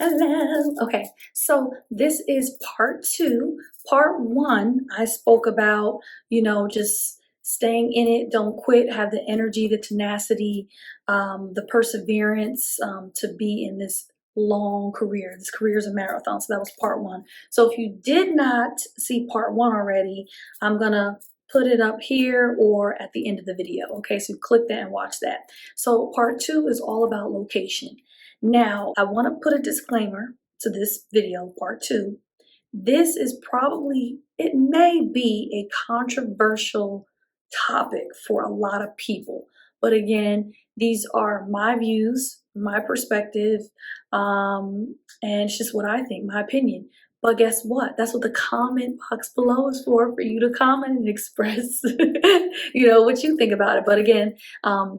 Hello. Okay, so this is part two. Part one, I spoke about, just staying in it, don't quit, have the energy, the tenacity, the perseverance to be in this long career. This career is a marathon, so that was part one. So if you did not see part one already, I'm gonna put it up here or at the end of the video. Okay, so click that and watch that. So part two is all about location. Now, I want to put a disclaimer to this video, part two. This is probably, it may be a controversial topic for a lot of people. But again, these are my views, my perspective, and it's just what I think, my opinion. But guess what? That's what the comment box below is for you to comment and express, what you think about it. But again,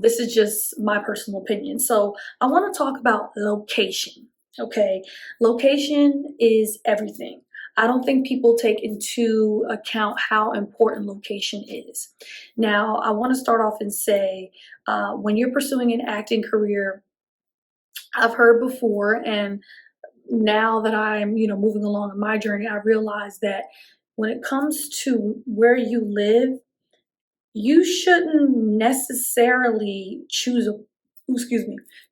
this is just my personal opinion. So I want to talk about location, okay? Location is everything. I don't think people take into account how important location is. Now, I want to start off and say, when you're pursuing an acting career, I've heard before, and now that I'm, moving along in my journey, I realize that when it comes to where you live, you shouldn't necessarily choose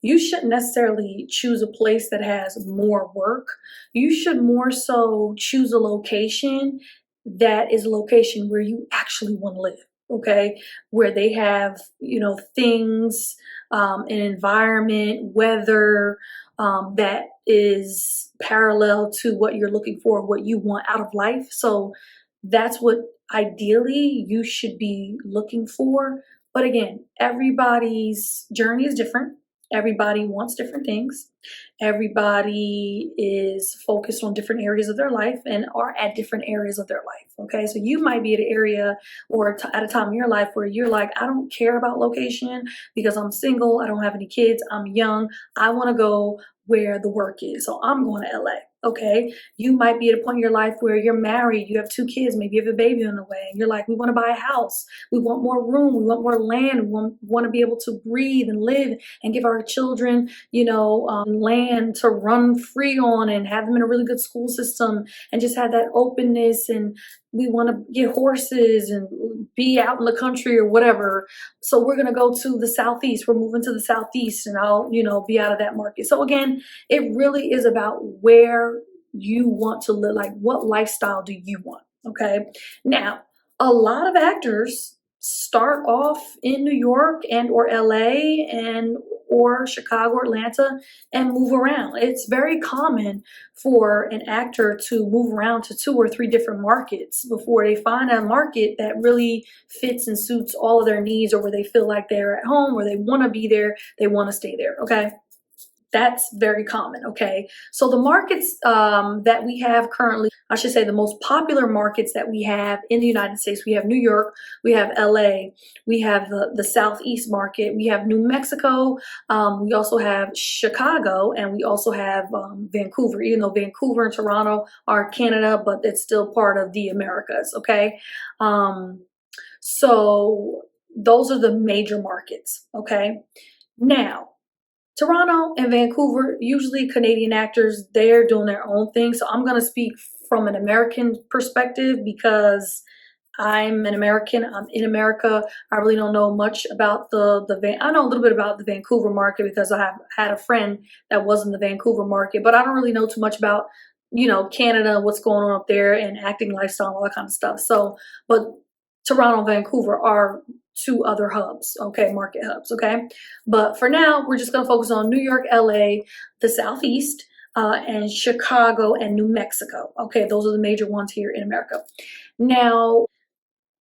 you shouldn't necessarily choose a place that has more work. You should more so choose a location that is a location where you actually want to live, okay? Where they have, things, an environment, weather, that is parallel to what you're looking for, what you want out of life. So that's what ideally you should be looking for. But again, everybody's journey is different. Everybody wants different things. Everybody is focused on different areas of their life and are at different areas of their life. Okay, so you might be at an area or at a time in your life where you're like, I don't care about location because I'm single, I don't have any kids, I'm young, I want to go where the work is. So I'm going to LA. Okay, you might be at a point in your life where you're married, you have 2 kids, maybe you have a baby on the way, and you're like, we want to buy a house, we want more room, we want more land, we want to be able to breathe and live and give our children, land to run free on and have them in a really good school system and just have that openness, and we want to get horses and be out in the country or whatever. So we're going to go to the Southeast. We're moving to the Southeast, and I'll, be out of that market. So again, it really is about where you want to live, like what lifestyle do you want, okay? Now, a lot of actors start off in New York and or LA or Chicago or Atlanta and move around. It's very common for an actor to move around to 2 or 3 different markets before they find a market that really fits and suits all of their needs, or where they feel like they're at home, or they want to be there, they want to stay there, okay? That's very common, okay? So the markets that we have currently, I should say the most popular markets that we have in the United States, we have New York, we have LA, we have the Southeast market, we have New Mexico, we also have Chicago, and we also have Vancouver, even though Vancouver and Toronto are Canada, but it's still part of the Americas, okay? So those are the major markets, okay? Now, Toronto and Vancouver, usually Canadian actors, they're doing their own thing. So I'm going to speak from an American perspective because I'm an American. I'm in America. I really don't know much about I know a little bit about the Vancouver market because I have had a friend that was in the Vancouver market, but I don't really know too much about, Canada, what's going on up there, and acting lifestyle, all that kind of stuff. So, but Toronto and Vancouver are 2 other hubs, okay, market hubs, okay? But for now, we're just gonna focus on New York, LA, the Southeast, and Chicago and New Mexico, okay? Those are the major ones here in America. Now,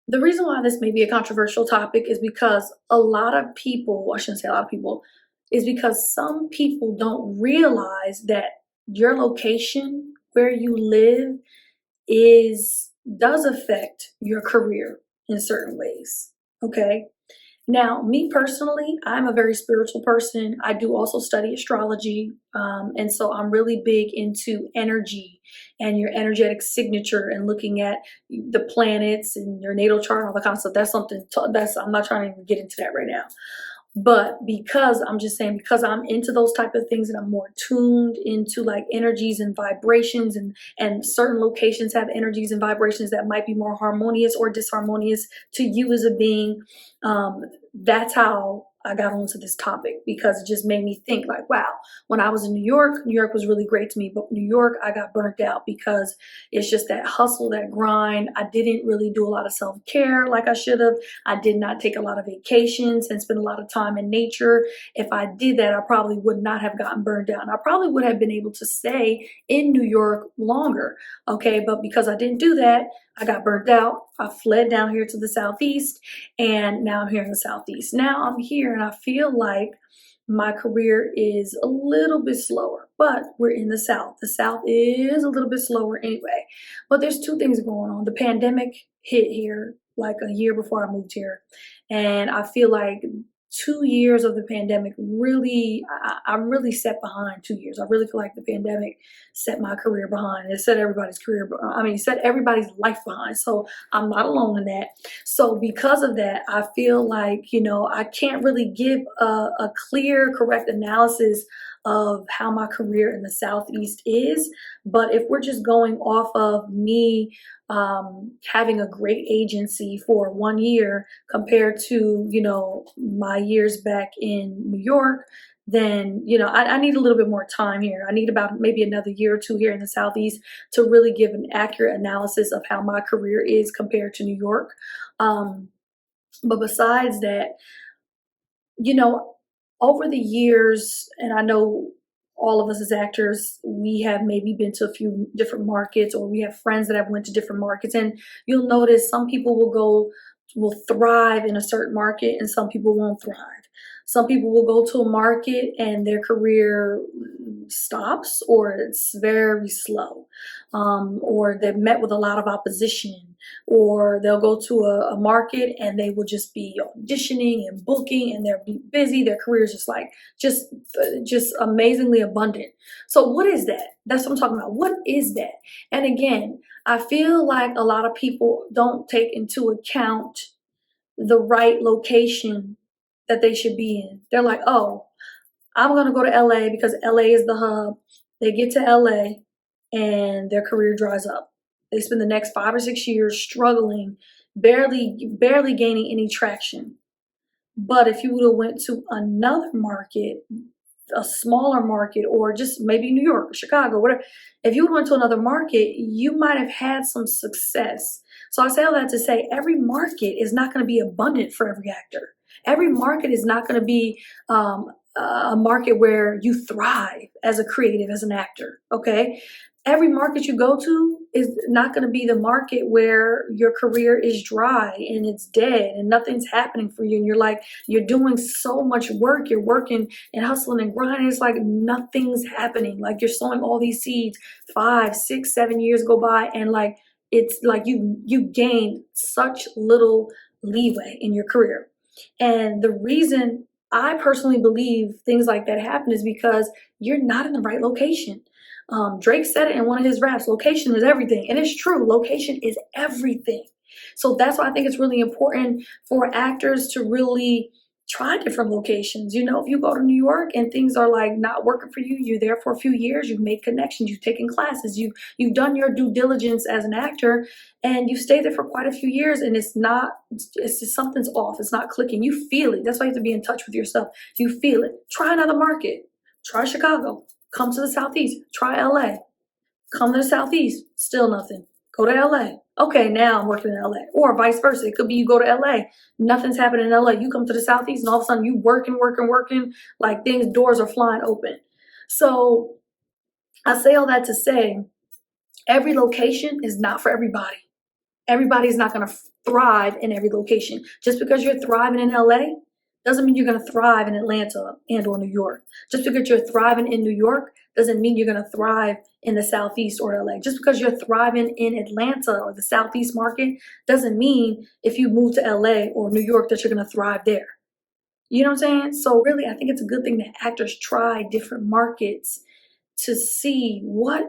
the reason why this may be a controversial topic is because a lot of people, I shouldn't say a lot of people, is because some people don't realize that your location, where you live, does affect your career in certain ways, okay? Now, me personally, I'm a very spiritual person. I do also study astrology, and so I'm really big into energy and your energetic signature and looking at the planets and your natal chart and all that kind of stuff. That's something, I'm not trying to even get into that right now. But because I'm just saying, because I'm into those type of things and I'm more tuned into like energies and vibrations, and certain locations have energies and vibrations that might be more harmonious or disharmonious to you as a being. That's how I got onto this topic, because it just made me think like, wow, when I was in New York was really great to me, but New York, I got burnt out because it's just that hustle, that grind. I didn't really do a lot of self-care like I should have. I did not take a lot of vacations and spend a lot of time in nature. If I did that, I probably would not have gotten burned out. I probably would have been able to stay in New York longer, okay? But because I didn't do that, I got burnt out. I fled down here to the Southeast, and now I'm here in the Southeast. Now I'm here and I feel like my career is a little bit slower, but we're in the South. The South is a little bit slower anyway. But there's two things going on. The pandemic hit here like a year before I moved here. And I feel like 2 years of the pandemic really, I'm really set behind 2 years. I really feel like the pandemic set my career behind. It set everybody's career, it set everybody's life behind. So I'm not alone in that. So because of that, I feel like, I can't really give a clear, correct analysis of how my career in the Southeast is. But if we're just going off of me having a great agency for 1 year compared to, my years back in New York, then, I need a little bit more time here. I need about maybe another year or two here in the Southeast to really give an accurate analysis of how my career is compared to New York. But besides that, you know, over the years, and I know all of us as actors, we have maybe been to a few different markets, or we have friends that have went to different markets, and you'll notice some people will thrive in a certain market and some people won't thrive. Some people will go to a market and their career stops, or it's very slow, or they're met with a lot of opposition, or they'll go to a market and they will just be auditioning and booking and they'll be busy. Their career is just amazingly abundant. So what is that? That's what I'm talking about. What is that? And again, I feel like a lot of people don't take into account the right location that they should be in. They're like, oh, I'm going to go to LA because LA is the hub. They get to LA and their career dries up. They spend the next 5 or 6 years struggling, barely gaining any traction. But if you would have went to another market, a smaller market, or just maybe New York or Chicago, whatever, if you went to another market, you might have had some success. So I say all that to say every market is not going to be abundant for every actor. Every market is not going to be a market where you thrive as a creative, as an actor, okay? Every market you go to is not going to be the market where your career is dry and it's dead and nothing's happening for you. And you're doing so much work. You're working and hustling and grinding. It's like nothing's happening. Like you're sowing all these seeds, 5, 6, 7 years go by, and like it's like you gain such little leeway in your career. And the reason I personally believe things like that happen is because you're not in the right location. Drake said it in one of his raps, location is everything. And it's true, location is everything. So that's why I think it's really important for actors to really try different locations. If you go to New York and things are like not working for you, you're there for a few years, you've made connections, you've taken classes, you've done your due diligence as an actor, and you stay there for quite a few years, and it's just something's off. It's not clicking. You feel it. That's why you have to be in touch with yourself. You feel it. Try another market. Try Chicago. Come to the Southeast. Try LA. Come to the Southeast. Still nothing. Go to LA. Okay, now I'm working in LA. Or vice versa. It could be you go to LA. Nothing's happening in LA. You come to the Southeast and all of a sudden you working. Like doors are flying open. So I say all that to say every location is not for everybody. Everybody's not going to thrive in every location. Just because you're thriving in LA doesn't mean you're going to thrive in Atlanta and or New York. Just because you're thriving in New York doesn't mean you're going to thrive in the Southeast or LA. Just because you're thriving in Atlanta or the Southeast market doesn't mean if you move to LA or New York that you're going to thrive there. You know what I'm saying? So really, I think it's a good thing that actors try different markets to see what's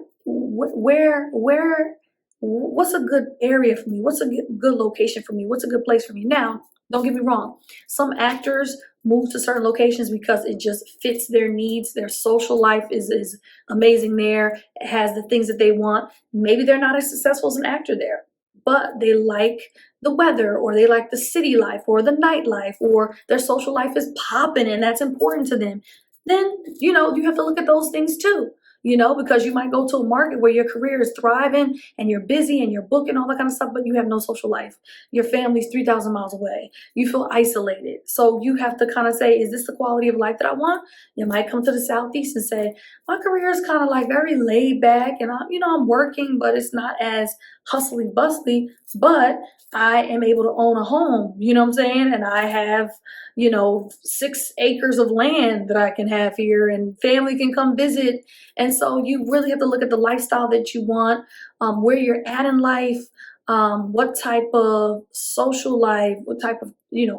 a good area for me? What's a good location for me? What's a good place for me? Now, Don't get me wrong. Some actors move to certain locations because it just fits their needs. Their social life is amazing there. It has the things that they want. Maybe they're not as successful as an actor there, but they like the weather, or they like the city life, or the nightlife, or their social life is popping and that's important to them. Then, you have to look at those things too. Because you might go to a market where your career is thriving and you're busy and you're booking all that kind of stuff, but you have no social life. Your family's 3,000 miles away. You feel isolated. So you have to kind of say, is this the quality of life that I want? You might come to the Southeast and say, my career is kind of like very laid back, and I'm working, but it's not as hustly bustly, but I am able to own a home, you know what I'm saying? And I have, 6 acres of land that I can have here, and family can come visit. And so you really have to look at the lifestyle that you want, where you're at in life, what type of social life, what type of,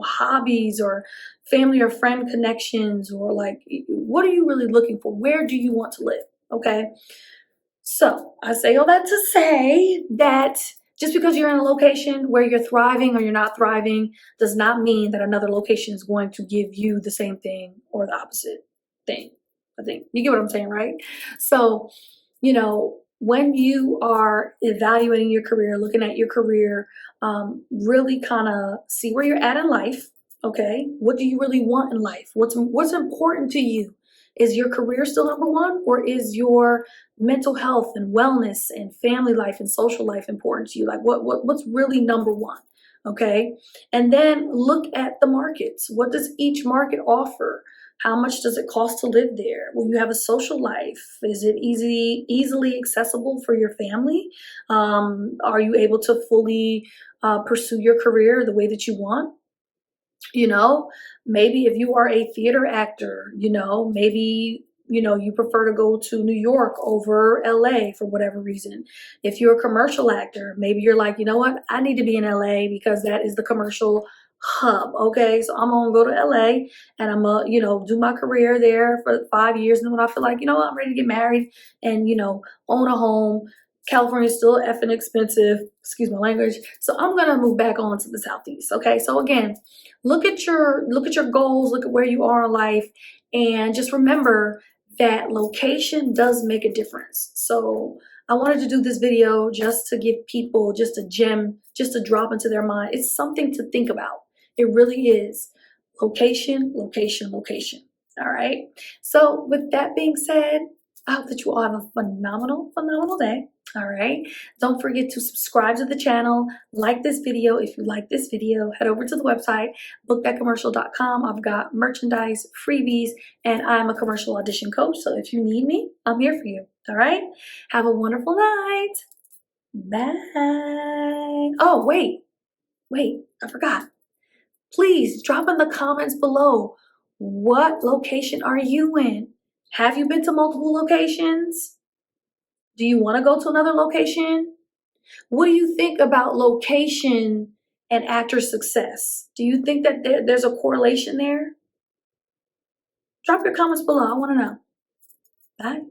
hobbies or family or friend connections, or like, what are you really looking for? Where do you want to live? Okay. So I say all that to say that just because you're in a location where you're thriving or you're not thriving does not mean that another location is going to give you the same thing or the opposite thing. I think you get what I'm saying, right? So, when you are evaluating your career, looking at your career, really kind of see where you're at in life. Okay, what do you really want in life? What's important to you? Is your career still number one, or is your mental health and wellness and family life and social life important to you? Like what's really number one? Okay, and then look at the markets. What does each market offer? How much does it cost to live there? Will you have a social life? Is it easily accessible for your family? Are you able to fully pursue your career the way that you want? Maybe if you are a theater actor, maybe you prefer to go to New York over LA for whatever reason. If you're a commercial actor, maybe you're like, you know what, I need to be in LA because that is the commercial hub. Okay, so I'm gonna go to LA and I'm gonna, do my career there for 5 years. And then when I feel like, what, I'm ready to get married and, own a home. California's still effing expensive, excuse my language. So I'm gonna move back on to the Southeast. Okay, so again, look at your goals, look at where you are in life, and just remember that location does make a difference. So I wanted to do this video just to give people just a gem, just to drop into their mind. It's something to think about. It really is. Location, location, location. All right. So with that being said, I hope that you all have a phenomenal, phenomenal day. All right. Don't forget to subscribe to the channel, like this video. If you like this video, head over to the website, bookthatcommercial.com. I've got merchandise, freebies, and I'm a commercial audition coach. So if you need me, I'm here for you. All right. Have a wonderful night. Bye. Oh, wait, I forgot. Please drop in the comments below. What location are you in? Have you been to multiple locations? Do you want to go to another location? What do you think about location and actor success? Do you think that there's a correlation there? Drop your comments below. I want to know. Bye.